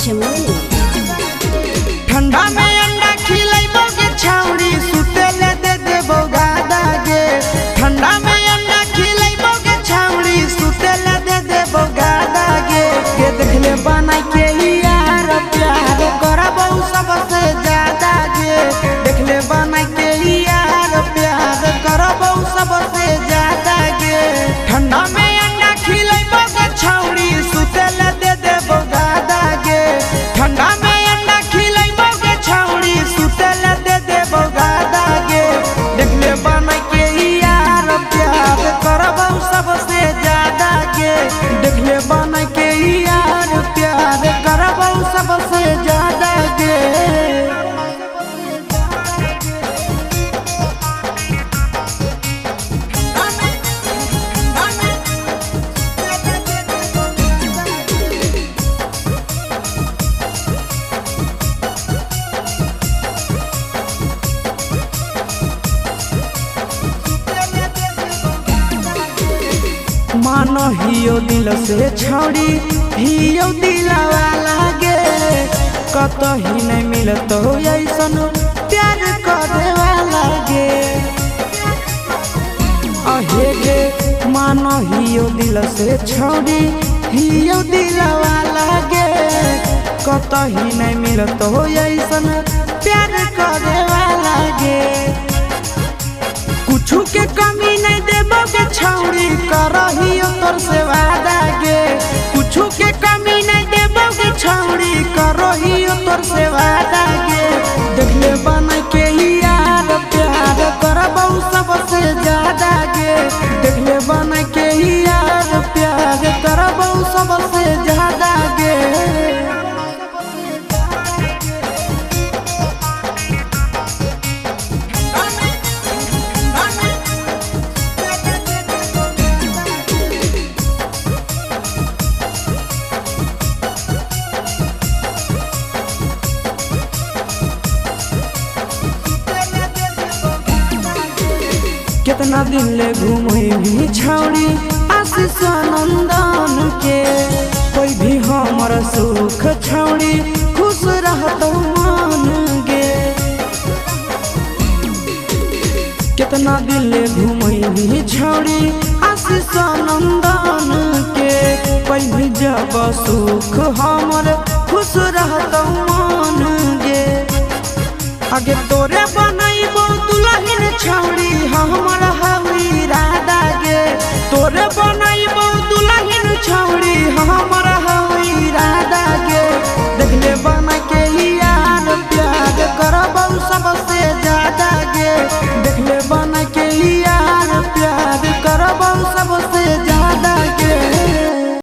चमोली। ठंडा में अंडा खिलाइबो गे छौड़ी सुतेले दे देबो गादा गे। ठंडा में अंडा खिलाइबो गे छौड़ी सुतेले दे देबो गादा गे। के देखले बनाई के यार प्यार करबो सबसे ज्यादा गे। देखले बनाई के यार प्यार करबो सबसे ज्यादा गे। ठंडा में अंडा खिलाइबो गे छौड़ी सुतेले दे देबो गादा गे। ठंडा में अंडा खिलाइबो गे छौड़ी सुतेले दे देबो गादा गे। देखले बनाई के यार प्यार करबो सबसे ज्यादा गे। देखले बनाई के यार प्यार करबो सबसे ज्यादा गे। मानो हियो दिल से छौड़ी हियो दिलवा लागे। कतही नहीं मिलत हो ऐसन प्यार करे वाला गे। अहे गे मानो हियो दिल से छौड़ी हियो दिलवा लागे। कतही नहीं मिलत हो ऐसन प्यार करे वाला गे। कुछ के कमी नहीं देबो गे छौड़ी करहियो तोर से वादा गे। कुछ के कमी नहीं देबो गे छौड़ी करहियो तोर से वादा गे। देखले बनाई के यार प्यार करबो सबसे ज्यादा गे। देखले बनाई के यार प्यार करबो सबसे ज्यादा गे। कितना दिन ले घूमे भी छौड़ी आशीष नंदन के। कोई भी हमर सुख छौड़ी खुश रहतो मान गे। कितना दिन ले घूमे भी छौड़ी आशीष नंदन के। कोई भी जब सुख हमर खुश रहतो मान गे। आगे तोरे बना